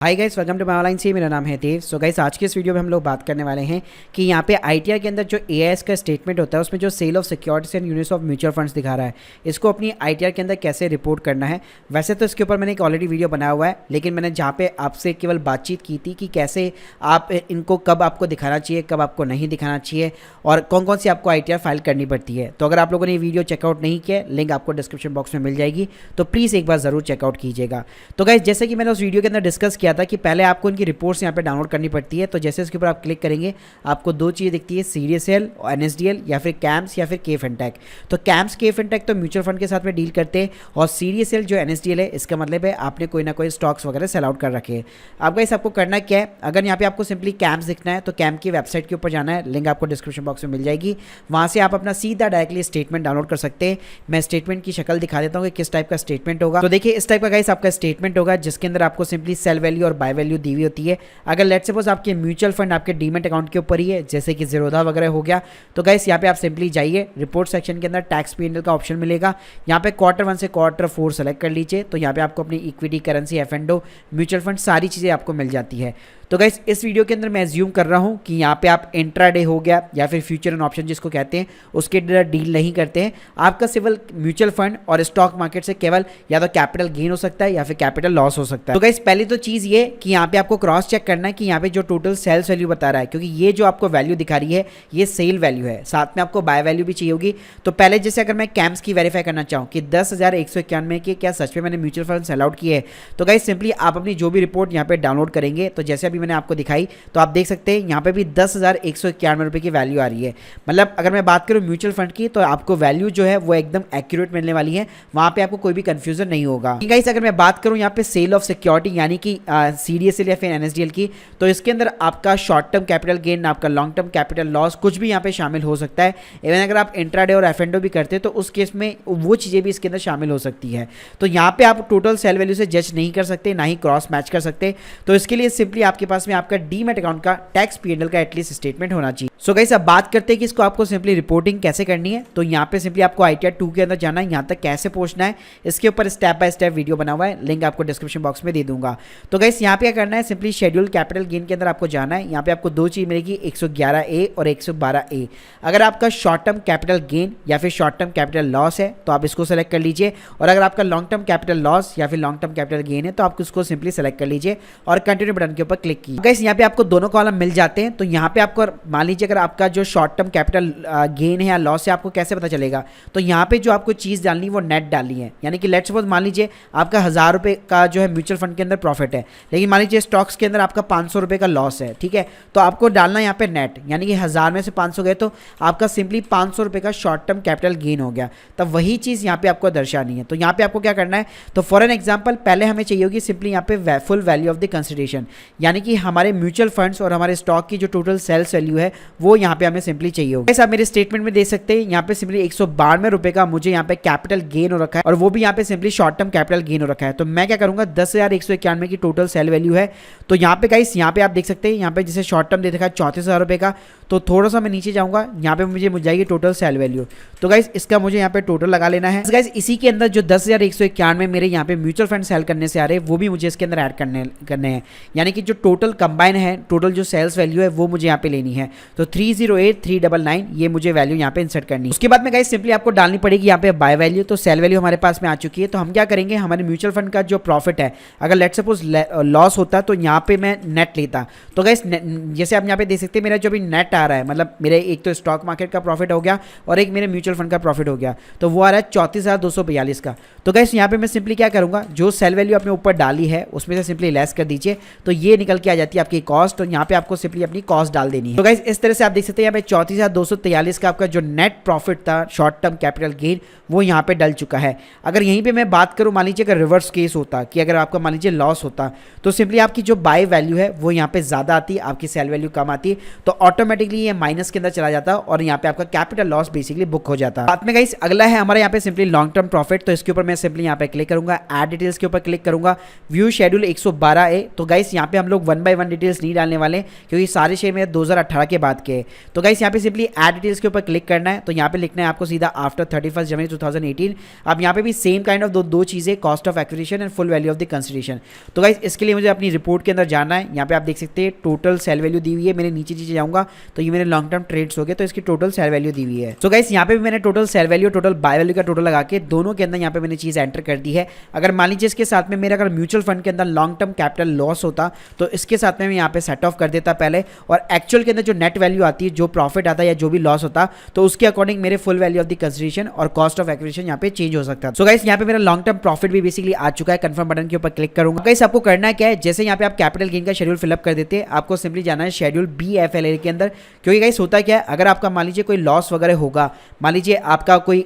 Hi guys, welcome to my online C. मेरा नाम है देव। सो गाइस, आज के इस वीडियो में हम लोग बात करने वाले हैं कि यहाँ पे आईटीआर के अंदर जो एआईएस का स्टेटमेंट होता है उसमें जो sale of securities and units of mutual funds दिखा रहा है, इसको अपनी आईटीआर के अंदर कैसे रिपोर्ट करना है। वैसे तो इसके ऊपर मैंने एक ऑलरेडी वीडियो बनाया हुआ है, लेकिन मैंने जहाँ पे आपसे केवल बातचीत की थी कि कैसे आप इनको कब आपको दिखाना चाहिए, कब आपको नहीं दिखाना चाहिए और कौन कौन सी आपको आईटीआर फाइल करनी पड़ती है। तो अगर आप लोगों ने ये वीडियो चेकआउट नहीं किया, लिंक आपको डिस्क्रिप्शन बॉक्स में मिल जाएगी, तो प्लीज़ एक बार ज़रूर चेकआउट कीजिएगा। तो गाइस, जैसे कि मैंने उस वीडियो के अंदर डिस्कस किया था कि पहले आपको इनकी रिपोर्ट्स यहाँ पे डाउनलोड करनी पड़ती है। तो जैसे इसके ऊपर आप क्लिक करेंगे, आपको दो चीज़ें दिखती है, सीडीएसएल और एनएसडीएल या फिर कैम्स या फिर के फिनटेक। तो कैम्स के फिनटेक तो म्यूचुअल फंड के साथ में डील करते हैं और सीडीएसएल जो एनएसडीएल है, इसका मतलब है आपने कोई ना कोई स्टॉक्स वगैरह सेल आउट कर रखे हैं। अब गाइस, आपको करना क्या है, अगर यहाँ पे आपको सिंपली कैम्स दिखना है तो कैम की वेबसाइट के ऊपर जाना है, लिंक आपको डिस्क्रिप्शन बॉक्स में मिल जाएगी। वहाँ से आप अपना सीधा डायरेक्टली स्टेटमेंट डाउनलोड कर सकते हैं। मैं स्टेटमेंट की शक्ल दिखा देता हूँ कि किस टाइप का स्टेटमेंट होगा। तो देखिए, इस टाइप का गाइस आपका स्टेटमेंट होगा जिसके अंदर आपको सिंपली सेल वैल्यू और बाय वैल्यू दी हुई होती है। अगर लेट्स सपोज आपके म्यूचुअल फंड आपके डीमेट अकाउंट के ऊपर ही है, जैसे कि ज़ीरोधा वगैरह हो गया, तो गाइस यहाँ पे आप सिंपली जाइए, रिपोर्ट सेक्शन के अंदर टैक्स P&L का ऑप्शन मिलेगा। यहाँ पे Q1 से Q4 सेलेक्ट कर लीजिए, तो यहाँ पे आपको अपनी equity, currency, F&O, mutual fund सारी चीज़ें आपको मिल जाती है। तो गाइस, इस वीडियो के अंदर मैं एज्यूम कर रहा हूँ कि यहाँ पे आप इंट्राडे हो गया या फिर फ्यूचर एंड ऑप्शन जिसको कहते हैं, उसके अंदर डील नहीं करते हैं। आपका सिर्फ म्यूचुअल फंड और स्टॉक मार्केट से केवल या तो कैपिटल गेन हो सकता है या फिर कैपिटल लॉस हो सकता है। तो गाइस, पहली तो चीज़ ये कि यहाँ पे आपको क्रॉस चेक करना है कि यहाँ पे जो टोटल सेल्स वैल्यू बता रहा है, क्योंकि ये जो आपको वैल्यू दिखा रही है ये सेल वैल्यू है, साथ में आपको बाय वैल्यू भी चाहिए होगी। तो पहले जैसे अगर मैं कैम्स की वेरीफाई करना चाहूँ कि 10,191 के क्या सच में मैंने म्यूचुअल फंड सेल आउट किए हैं, तो गाइस सिंपली आप अपनी जो भी रिपोर्ट यहाँ पे डाउनलोड करेंगे, तो जैसे अभी मैंने आपको दिखाई, तो आप देख सकते हैं यहाँ पे भी 10,191 रुपए की वैल्यू आ रही है। मतलब अगर मैं बात करूँ म्यूचुअल फंड की, तो आपको वैल्यू जो है वो एकदम एक्यूरेट मिलने वाली है, वहां पे आपको कोई भी कंफ्यूजन नहीं होगा। गाइस, अगर मैं बात करूँ यहाँ पे सेल ऑफ सिक्योरिटी यानी कि सीडीएसएल या फिर एनएसडीएल की, तो इसके अंदर आपका शॉर्ट टर्म कैपिटल गेन, आपका लॉन्ग टर्म कैपिटल लॉस कुछ भी यहाँ पे शामिल हो सकता है। इवन अगर आप इंट्राडे और एफ&ओ भी करते हैं तो उस केस में वो चीज़ें भी इसके अंदर शामिल हो सकती है। तो यहाँ पे आप टोटल सेल वैल्यू से जज नहीं कर सकते, ना ही क्रॉस मैच कर सकते। तो इसके लिए सिंपली आपके पास में आपका डीमेट अकाउंट का टैक्स P&L का एटलीस्ट स्टेटमेंट होना चाहिए। सो गाइस, अब बात करते हैं कि इसको आपको सिंपली रिपोर्टिंग कैसे करनी है। तो यहाँ पे सिंपली आपको आईटीआर 2 के अंदर जाना है, यहाँ तक कैसे पहुंचना है इसके ऊपर स्टेप बाय स्टेप वीडियो बना हुआ है, लिंक आपको डिस्क्रिप्शन बॉक्स में दे दूंगा। तो गाइस, यहाँ पे क्या करना है, सिंपली शेड्यूल कैपिटल गेन के अंदर आपको जाना है। यहाँ पे आपको दो चीज मिलेगी, 111A और 112A। अगर आपका शॉर्ट टर्म कैपिटल गेन या फिर शॉर्ट टर्म कैपिटल लॉस है तो आप इसको सेलेक्ट कर लीजिए, और अगर आपका लॉन्ग टर्म कैपिटल लॉस या फिर लॉन्ग टर्म कैपिटल गेन है तो आप इसको सिंपली सेलेक्ट कर लीजिए और कंटिन्यू बटन के ऊपर क्लिक कीजिए। गाइस, यहाँ पे आपको दोनों कॉलम मिल जाते हैं। तो यहाँ पे आपको मान लीजिए अगर आपका जो शॉर्ट टर्म कैपिटल गेन है या लॉस है, आपको कैसे पता चलेगा, तो यहाँ पे जो आपको चीज़ डालनी है वो नेट डालनी है। यानी कि लेट्स सपोज मान लीजिए आपका 1,000 रुपये का जो है म्यूचुअल फंड के अंदर प्रॉफिट है, लेकिन मान लीजिए स्टॉक्स के अंदर आपका 500 रुपये का लॉस है, ठीक है। तो आपको डालना यहाँ पे नेट, यानी कि 1,000 में से 500 गए तो आपका सिंपली 500 रुपये का शॉर्ट टर्म कैपिटल गेन हो गया। तब वही चीज़ यहाँ पे आपको दर्शानी है। तो यहाँ पे आपको क्या करना है, तो फॉर एन एग्जाम्पल पहले हमें चाहिए होगी सिंपली यहाँ पे full value of the consideration, यानी कि हमारे म्यूचुअल फंड्स और हमारे स्टॉक की जो टोटल सेल्स वैल्यू है वो यहाँ पे हमें सिंपली चाहिए होगी। आप मेरे स्टेटमेंट में देख सकते हैं, यहाँ पे सिंपली 192 रुपए का मुझे यहाँ पे कैपिटल गेन हो रखा है और वो भी यहाँ पे simply short term capital gain हो रखा है। तो मैं क्या करूंगा, 10,191 की टोटल सेल वैल्यू है। तो यहाँ पे गाइस, यहाँ पे आप देख सकते हैं, यहाँ पे जैसे शॉर्ट टर्म दे रखा है 34,000 रुपए का। तो थोड़ा सा मैं नीचे जाऊंगा, यहाँ पे मुझे मिल जाएगी टोटल सेल वैल्यू। तो गाइस, इसका मुझे यहाँ पे टोटल लगा लेना है। गाइस, इसी के अंदर जो 10,191 मेरे यहाँ पे म्यूचुअल फंड सेल करने से आ रहे हैं वो भी मुझे इसके अंदर ऐड करने हैं, यानी कि जो टोटल कंबाइन है, टोटल जो सेल्स वैल्यू है वो मुझे यहाँ पे लेनी है। तो 308,399 ये मुझे वैल्यू यहाँ पे इंसर्ट करनी है। उसके बाद में गाइस सिंपली आपको डालनी पड़ेगी यहाँ पे बाय वैल्यू। तो सेल वैल्यू हमारे पास में आ चुकी है। तो हम क्या करेंगे, हमारे म्यूचुअल फंड का जो प्रॉफिट है, अगर लेट्स सपोज लॉस होता तो यहाँ पे मैं नेट लेता। तो गाइस, जैसे आप यहाँ पे देख सकते हैं, मेरा जो भी नेट आ रहा है, मतलब मेरे एक तो स्टॉक मार्केट का प्रॉफिट हो गया और एक मेरे म्यूचुअल फंड का प्रॉफिट हो गया, तो वो आ रहा है 34,242 का। तो गाइस, यहाँ पे मैं सिंपली क्या करूंगा, जो सेल वैल्यू आपने ऊपर डाली है उसमें से सिंपली लेस कर दीजिए, तो ये निकल के आ जाती है आपकी कॉस्ट, और यहाँ पे आपको सिंपली अपनी कॉस्ट डाल देनी है। तो गाइस, इस तरह से आप देख सकते हैं यहाँ पे 34,243 का आपका जो नेट प्रॉफिट था शॉर्ट टर्म कैपिटल गेन वो यहाँ पे डल चुका है। अगर यहीं पे मैं बात करूँ, मान लीजिए अगर रिवर्स केस होता कि अगर आपका मान लीजिए लॉस होता, तो सिंपली आपकी जो बाय वैल्यू है वो यहाँ पे ज़्यादा आती, आपकी सेल वैल्यू कम आती, तो ऑटोमेटिकली ये माइनस के अंदर चला जाता और यहाँ पे आपका कैपिटल लॉस बेसिकली बुक हो जाता। साथ में गाइस, अगला है हमारे यहाँ पे सिंपली लॉन्ग टर्म प्रॉफिट। तो इसके ऊपर मैं सिंपली यहाँ पे क्लिक करूंगा, ऐड डिटेल्स के ऊपर क्लिक करूंगा, व्यू शेड्यूल 112A। तो गाइस, यहाँ पे हम लोग 1 by 1 डिटेल्स नहीं डालने वाले, क्योंकि सारे शेयर मेरे 2018 के बाद बात की। तो गाइस यहाँ पे सिंपली ऐड डिटेल्स के ऊपर क्लिक करना है, तो यहाँ पे लिखना है आपको सीधा आफ्टर 31 जनवरी 2018। अब यहाँ पे भी सेम काइंड ऑफ दो चीज़ें, cost of acquisition and full value of the consideration. तो गाइस इसके लिए मुझे अपनी रिपोर्ट के अंदर जाना है। यहाँ पे आप देख सकते हैं टोटल सेल वैल्यू दी हुई है, मेरे नीचे चीज़ें जाऊँगा तो ये मेरे लॉन्ग टर्म ट्रेड्स हो गए, तो इसकी टोटल सेल वैल्यू दी हुई है। तो गाइस यहाँ पे भी मैंने total sale value total by value का टोटल लगा के दोनों के अंदर यहाँ पे मैंने चीज़ एंटर कर दी है। अगर मान लीजिए इसके साथ में मेरा अगर म्यूचुअल फंड के अंदर लॉन्ग टर्म कैपिटल लॉस होता तो इसके साथ में मैं यहाँ पे सेट ऑफ कर देता पहले, और एक्चुअल के अंदर जो नेट वैल्यू आती है, जो प्रॉफिट आता है या जो भी लॉस होता, तो उसके अकॉर्डिंग मेरे full value of the consideration और कॉस्ट ऑफ एक्विजिशन यहाँ पे चेंज हो सकता है। सो गाइस यहाँ पे मेरा लॉन्ग टर्म प्रॉफिट भी बेसिकली आ चुका है। कंफर्म बटन के ऊपर क्लिक करूंगा। गाइस आपको करना क्या है, जैसे यहाँ पे आप कैपिटल गेन का शेड्यूल फिलअप कर देते हैं, आपको सिंपली जाना है शेड्यूल BFLA के अंदर। क्योंकि गाइस होता क्या है, अगर आपका मान लीजिए कोई लॉस वगैरह होगा, मान लीजिए आपका कोई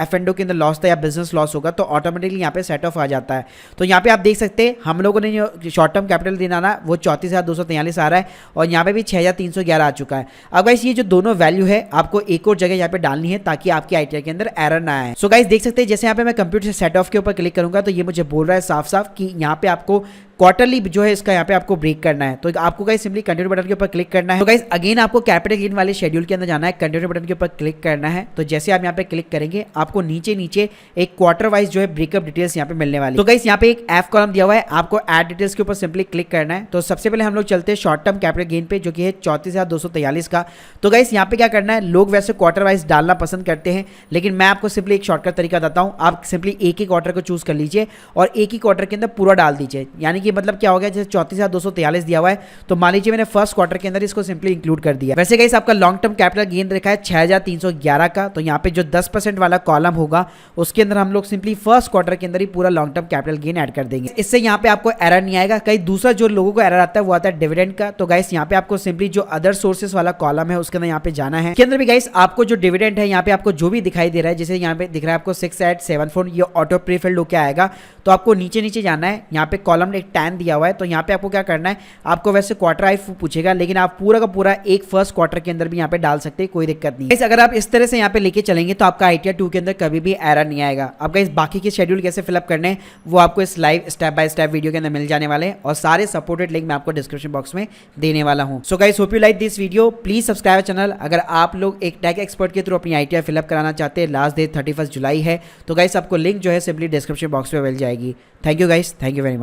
F&O के अंदर लॉस था या बिजनेस लॉस होगा, तो ऑटोमेटिकली यहाँ पे सेट ऑफ आ जाता है। तो यहाँ पे आप देख सकते हैं हम लोगों ने जो शॉर्ट टर्म कैपिटल देना ना वो 34,243 आ रहा है, और यहाँ पे भी 6,311 आ चुका है। अब गाइस ये जो दोनों वैल्यू है आपको एक और जगह यहाँ पे डालनी है ताकि आपकी आईटीआर के अंदर एरर ना आए। सो गाइस देख सकते हैं जैसे यहाँ पे मैं कंप्यूटर से सेट ऑफ के ऊपर क्लिक करूंगा तो ये मुझे बोल रहा है साफ साफ कि यहाँ पे आपको क्वार्टरली जो है इसका यहाँ पे आपको ब्रेक करना है। तो आपको गाइस सिंपली कंटिन्यू बटन के ऊपर क्लिक करना है। तो गाइस अगेन आपको कैपिटल गेन वाले शेड्यूल के अंदर जाना है, कंटिन्यू बटन के ऊपर क्लिक करना है। तो जैसे आप यहाँ पे क्लिक करेंगे आपको नीचे नीचे एक क्वार्टर वाइज जो है ब्रेकअप डिटेल्स यहाँ पे मिलने वाली। तो गाइस यहाँ पे एक F कॉलम दिया हुआ है, आपको ऐड डिटेल्स के ऊपर सिंपली क्लिक करना है। तो सबसे पहले हम लोग चलते हैं शॉर्ट टर्म कैपिटल गेन पे, जो कि है 34,243 का। तो गाइस यहाँ पे क्या करना है, लोग वैसे क्वार्टर वाइज डालना पसंद करते हैं, लेकिन मैं आपको सिंपली एक शॉर्टकट तरीका बताता हूँ। आप सिंपली एक ही क्वार्टर को चूज कर लीजिए और एक ही क्वार्टर के अंदर पूरा डाल दीजिए। यानी कि मतलब क्या हो गया, 34,243 दिया हुआ है, तो मान लीजिए मैंने फर्स्ट क्वार्टर के अंदर इसको सिंपली इंक्लूड कर दिया। वैसे गाइस आपका लॉन्ग टर्म कैपिटल गेन रखा है 6,311 का, तो यहाँ पे जो 10% वाला कॉलम होगा उसके अंदर हम लोग सिंपली फर्स्ट क्वार्टर के अंदर ही पूरा long term capital gain add कर देंगे। इससे यहाँ पे आपको एरर नहीं आएगा। कहीं दूसरा जो लोगों को एरर आता है वो आता है डिविडेंड का। तो गाइस यहाँ पे आपको सिंपली जो अदर सोर्सेस वाला कॉलम है उसके अंदर यहाँ पे जाना है। इसके अंदर भी गाइस आपको जो डिविडेंड है यहाँ पे आपको जो भी दिखाई दे रहा है, जैसे यहाँ पे दिख रहा है आपको 6,874, ये ऑटो प्रीफिल्ड होकर आएगा। तो आपको नीचे नीचे जाना है, यहाँ पे कॉलम एक 10 दिया हुआ है, तो यहाँ पे आपको क्या करना है, आपको वैसे क्वार्टर वाइज पूछेगा, लेकिन आप पूरा का पूरा एक फर्स्ट क्वार्टर के अंदर भी यहाँ पे डाल सकते हैं, कोई दिक्कत नहीं है। अगर आप इस तरह से यहाँ पे लेके चलेंगे तो आपका आईटीआर 2 के अंदर कभी भी एरर नहीं आएगा। अब गाइस बाकी के शेड्यूल कैसे फिलअप करने हैं वो आपको इस live step by step video के अंदर मिल जाने वाले हैं, और सारे सपोर्टेड लिंक मैं आपको डिस्क्रिप्शन बॉक्स में देने वाला हूँ। So guys hope you like this video, please subscribe channel. अगर आप लोग एक टैग एक्सपर्ट के थ्रू अपनी आईटीआर फिलअप कराना चाहते हैं, लास्ट डेट 31 जुलाई है, तो गाइस आपको लिंक जो है सिंपली डिस्क्रिप्शन बॉक्स में मिल जाएगी। Thank you guys, thank you very much.